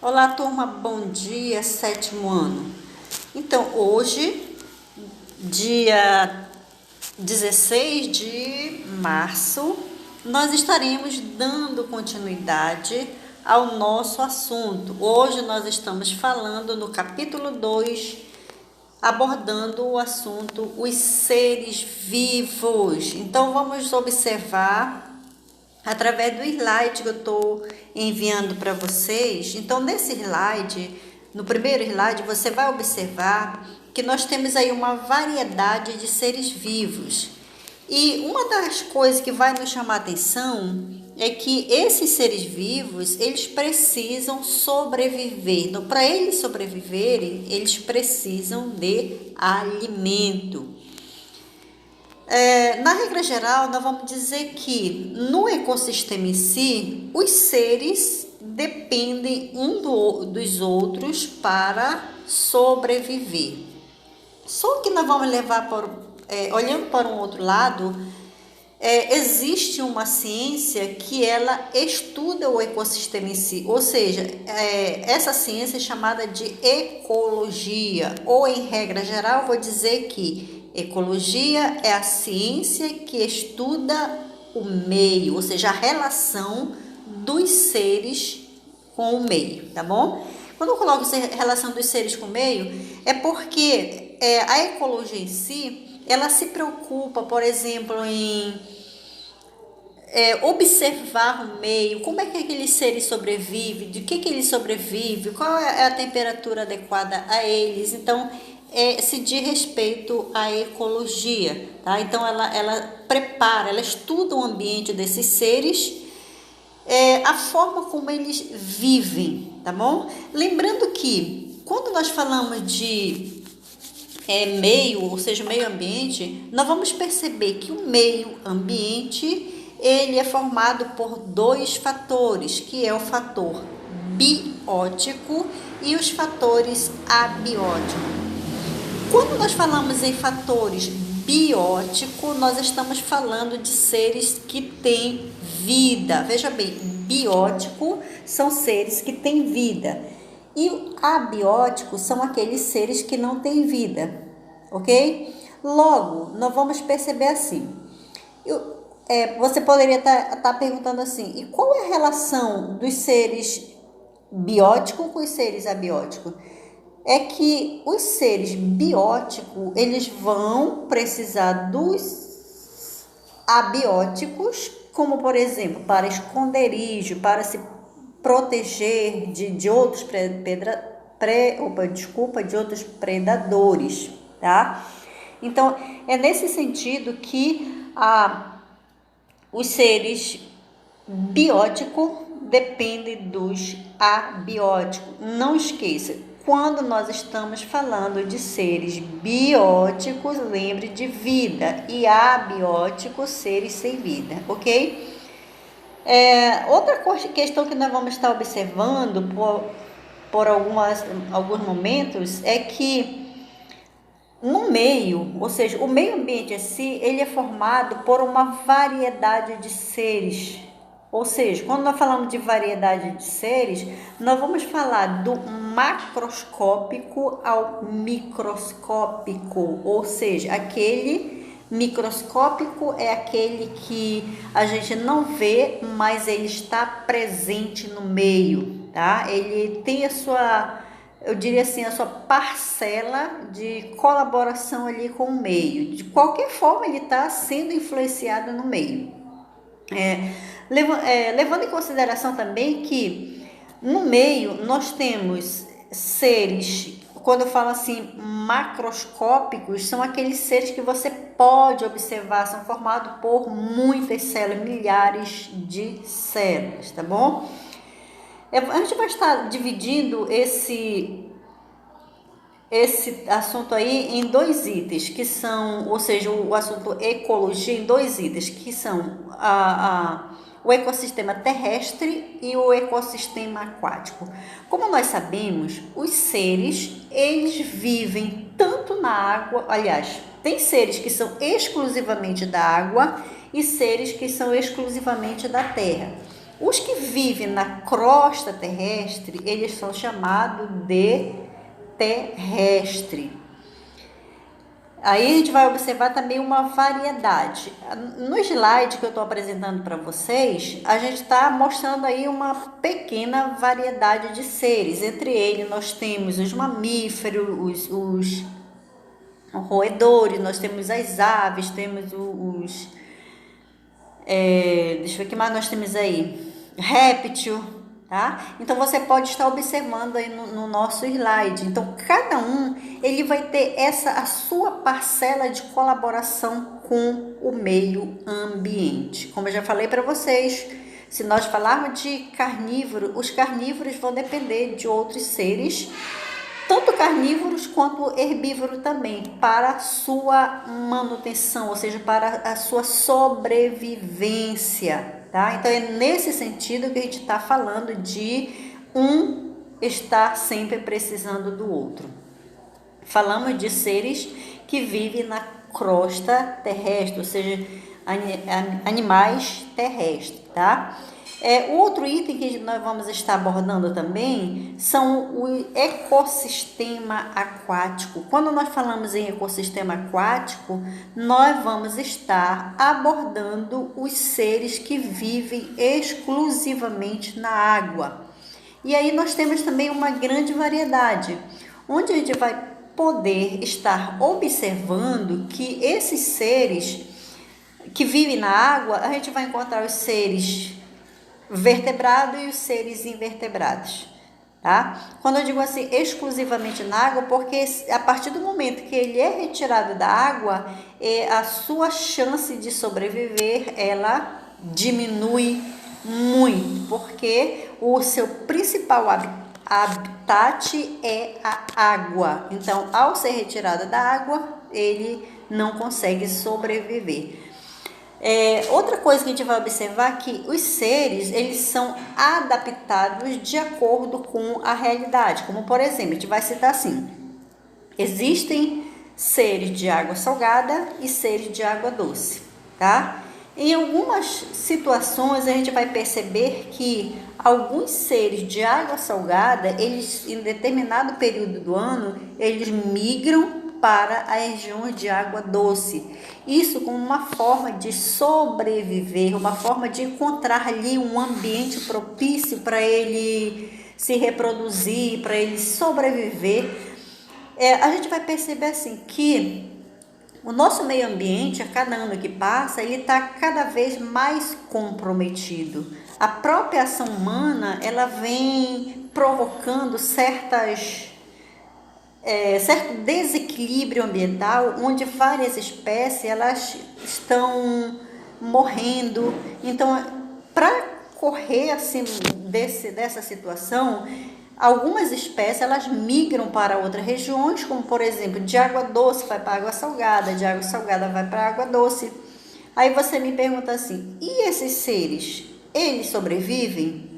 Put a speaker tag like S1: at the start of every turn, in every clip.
S1: Olá, turma, bom dia, sétimo ano. Então, hoje, dia 16 de março, nós estaremos dando continuidade ao nosso assunto. Hoje nós estamos falando no capítulo 2, abordando o assunto os seres vivos. Então, vamos observar através do slide que eu estou enviando para vocês. Então, nesse slide, no primeiro slide, você vai observar que nós temos aí uma variedade de seres vivos. E uma das coisas que vai nos chamar a atenção é que esses seres vivos, eles precisam sobreviver. Então, para eles sobreviverem, eles precisam de alimento. Na regra geral, nós vamos dizer que no ecossistema em si, os seres dependem dos outros para sobreviver. Só que nós vamos levar olhando para um outro lado, existe uma ciência que ela estuda o ecossistema em si, ou seja, essa ciência é chamada de ecologia, ou em regra geral, vou dizer que ecologia é a ciência que estuda o meio, ou seja, a relação dos seres com o meio, tá bom? Quando eu coloco essa relação dos seres com o meio, é porque a ecologia em si, ela se preocupa, por exemplo, em observar o meio, como é que aqueles seres sobrevivem, de que eles sobrevivem, qual é a temperatura adequada a eles. Então, se diz respeito à ecologia, tá? Então, ela prepara, ela estuda o ambiente desses seres, a forma como eles vivem, tá bom? Lembrando que, quando nós falamos de meio, ou seja, meio ambiente, nós vamos perceber que o meio ambiente ele é formado por dois fatores, que é o fator biótico e os fatores abióticos. Quando nós falamos em fatores bióticos, nós estamos falando de seres que têm vida. Veja bem, biótico são seres que têm vida. E abióticos são aqueles seres que não têm vida, ok? Logo, nós vamos perceber assim. Você poderia estar perguntando assim, e qual é a relação dos seres bióticos com os seres abióticos? É que os seres bióticos, eles vão precisar dos abióticos, como por exemplo, para esconderijo, para se proteger de outros de outros predadores, tá? Então, é nesse sentido que os seres bióticos dependem dos abióticos. Não esqueça, quando nós estamos falando de seres bióticos, lembre de vida, e abióticos, seres sem vida, ok? Outra questão que nós vamos estar observando por alguns momentos é que no meio, ou seja, o meio ambiente em si, ele é formado por uma variedade de seres. Ou seja, quando nós falamos de variedade de seres, nós vamos falar do macroscópico ao microscópico, ou seja, aquele microscópico é aquele que a gente não vê, mas ele está presente no meio, tá? Ele tem a sua, eu diria assim, a sua parcela de colaboração ali com o meio. De qualquer forma, ele está sendo influenciado no meio. Levando em consideração também que no meio nós temos seres, quando eu falo assim, macroscópicos, são aqueles seres que você pode observar, são formados por muitas células, milhares de células, tá bom? A gente vai estar dividindo esse assunto aí em dois itens, que são, ou seja, o assunto ecologia em dois itens, que são o ecossistema terrestre e o ecossistema aquático. Como nós sabemos, os seres, eles vivem tanto na água, aliás, tem seres que são exclusivamente da água e seres que são exclusivamente da terra. Os que vivem na crosta terrestre, eles são chamados de terrestre. Aí a gente vai observar também uma variedade. No slide que eu estou apresentando para vocês, a gente está mostrando aí uma pequena variedade de seres. Entre eles nós temos os mamíferos, os roedores, nós temos as aves, temos deixa eu ver o que mais nós temos aí. Réptil, tá? Então você pode estar observando aí no nosso slide. Então cada um ele vai ter a sua parcela de colaboração com o meio ambiente. Como eu já falei para vocês, se nós falarmos de carnívoro, os carnívoros vão depender de outros seres, tanto carnívoros quanto herbívoros também, para a sua manutenção, ou seja, para a sua sobrevivência, tá? Então é nesse sentido que a gente está falando de um estar sempre precisando do outro. Falamos de seres que vivem na crosta terrestre, ou seja, animais terrestres, tá? Outro item que nós vamos estar abordando também são o ecossistema aquático. Quando nós falamos em ecossistema aquático, nós vamos estar abordando os seres que vivem exclusivamente na água. E aí nós temos também uma grande variedade, onde a gente vai poder estar observando que esses seres que vivem na água, a gente vai encontrar os seres vertebrados e os seres invertebrados, tá? Quando eu digo assim, exclusivamente na água, porque a partir do momento que ele é retirado da água, a sua chance de sobreviver, ela diminui muito, porque o seu principal habitat é a água. Então, ao ser retirado da água, ele não consegue sobreviver. Outra coisa que a gente vai observar é que os seres, eles são adaptados de acordo com a realidade. Como, por exemplo, a gente vai citar assim: existem seres de água salgada e seres de água doce, tá? Em algumas situações, a gente vai perceber que alguns seres de água salgada, eles, em determinado período do ano, eles migram para as regiões de água doce. Isso como uma forma de sobreviver, uma forma de encontrar ali um ambiente propício para ele se reproduzir, para ele sobreviver. A gente vai perceber assim que o nosso meio ambiente, a cada ano que passa, ele está cada vez mais comprometido. A própria ação humana, ela vem provocando certo desequilíbrio ambiental, onde várias espécies elas estão morrendo. Então, para correr assim dessa situação, algumas espécies elas migram para outras regiões, como por exemplo, de água doce vai para água salgada, de água salgada vai para água doce. Aí você me pergunta assim: e esses seres, eles sobrevivem?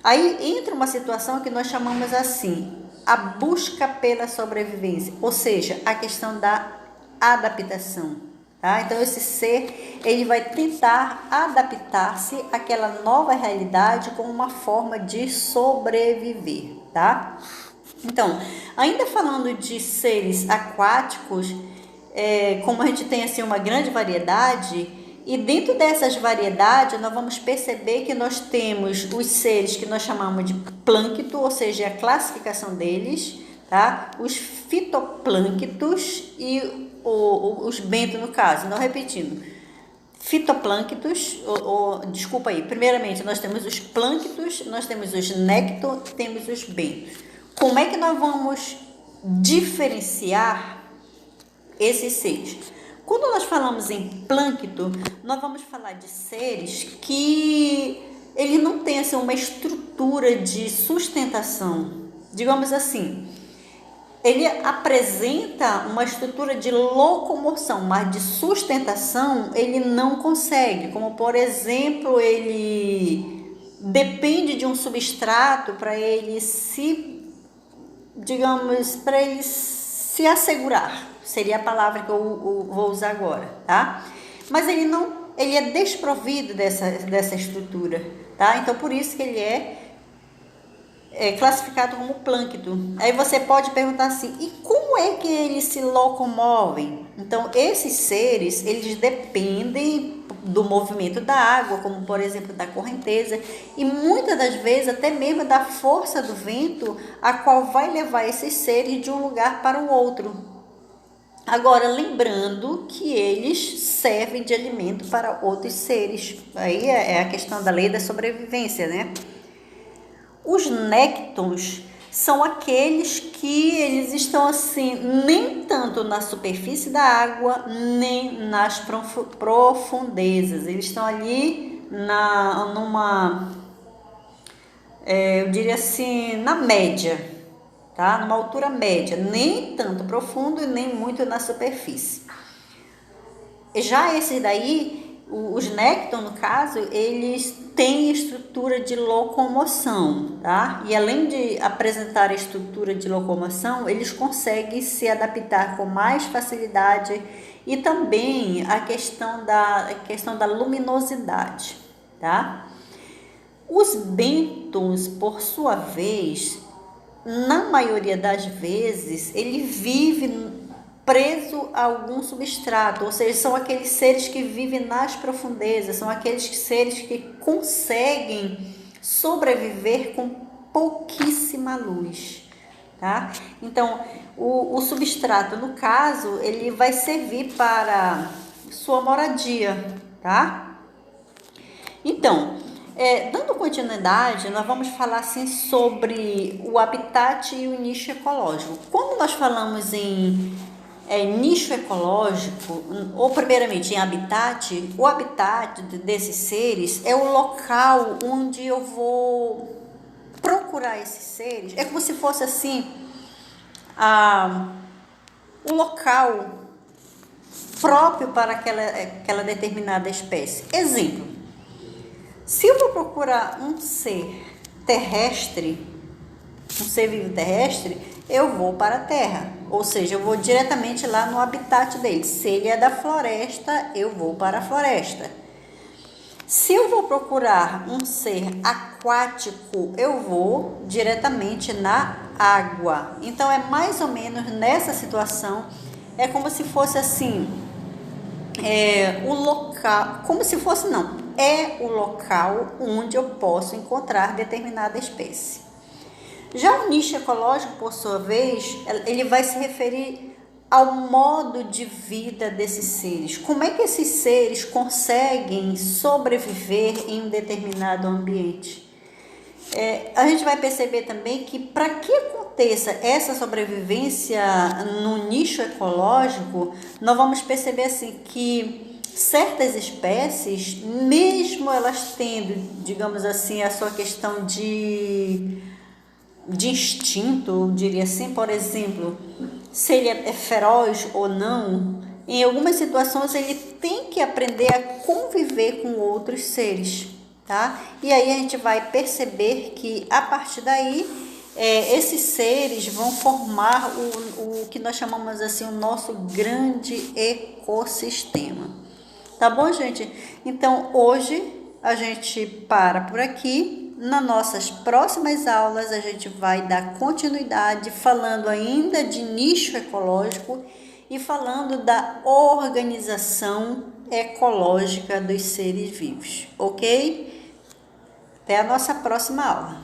S1: Aí entra uma situação que nós chamamos assim, a busca pela sobrevivência, ou seja, a questão da adaptação, tá? Então esse ser, ele vai tentar adaptar-se àquela nova realidade como uma forma de sobreviver, tá? Então, ainda falando de seres aquáticos, como a gente tem assim uma grande variedade, e dentro dessas variedades, nós vamos perceber que nós temos os seres que nós chamamos de plâncton, ou seja, a classificação deles, tá? Os fitoplânctos e os bentos, no caso, não repetindo. Fitoplânctos, desculpa aí, primeiramente nós temos os plânctos, nós temos os nécton, temos os bentos. Como é que nós vamos diferenciar esses seres? Quando nós falamos em plâncton, nós vamos falar de seres que eles não têm assim, uma estrutura de sustentação. Digamos assim, ele apresenta uma estrutura de locomoção, mas de sustentação ele não consegue. Como, por exemplo, ele depende de um substrato para ele para ele se assegurar. Seria a palavra que eu vou usar agora, tá? Mas ele é desprovido dessa estrutura. tá? Então, por isso que ele é classificado como plâncton. Aí você pode perguntar assim, e como é que eles se locomovem? Então, esses seres, eles dependem do movimento da água, como por exemplo da correnteza, e muitas das vezes até mesmo da força do vento, a qual vai levar esses seres de um lugar para o outro. Agora, lembrando que eles servem de alimento para outros seres. Aí é a questão da lei da sobrevivência, né? Os néctons são aqueles que eles estão assim, nem tanto na superfície da água, nem nas profundezas. Eles estão ali eu diria assim, na média, tá? Numa altura média, nem tanto profundo e nem muito na superfície. Já esse daí, os néctons, no caso, eles têm estrutura de locomoção, tá? E além de apresentar a estrutura de locomoção, eles conseguem se adaptar com mais facilidade e também a questão da luminosidade, tá? Os bêntons, por sua vez, na maioria das vezes, ele vive preso a algum substrato, ou seja, são aqueles seres que vivem nas profundezas, são aqueles seres que conseguem sobreviver com pouquíssima luz, tá? Então, o substrato, no caso, ele vai servir para sua moradia, tá? Então, dando continuidade, nós vamos falar assim sobre o habitat e o nicho ecológico. Quando nós falamos em nicho ecológico, ou primeiramente em habitat, o habitat desses seres é o local onde eu vou procurar esses seres. É como se fosse assim, o local próprio para aquela determinada espécie. Exemplo, se eu vou procurar um ser terrestre, um ser vivo terrestre, eu vou para a terra, ou seja, eu vou diretamente lá no habitat dele. Se ele é da floresta, eu vou para a floresta. Se eu vou procurar um ser aquático, eu vou diretamente na água. Então, é mais ou menos nessa situação, é como se fosse assim, o local, como se fosse não, é o local onde eu posso encontrar determinada espécie. Já o nicho ecológico, por sua vez, ele vai se referir ao modo de vida desses seres. Como é que esses seres conseguem sobreviver em um determinado ambiente? A gente vai perceber também que para que aconteça essa sobrevivência no nicho ecológico, nós vamos perceber assim que certas espécies, mesmo elas tendo, digamos assim, a sua questão de instinto, eu diria assim, por exemplo, se ele é feroz ou não, em algumas situações ele tem que aprender a conviver com outros seres, tá? E aí a gente vai perceber que a partir daí esses seres vão formar o que nós chamamos assim o nosso grande ecossistema. Tá bom, gente? Então hoje a gente para por aqui. Nas nossas próximas aulas a gente vai dar continuidade falando ainda de nicho ecológico e falando da organização ecológica dos seres vivos, ok? Até a nossa próxima aula.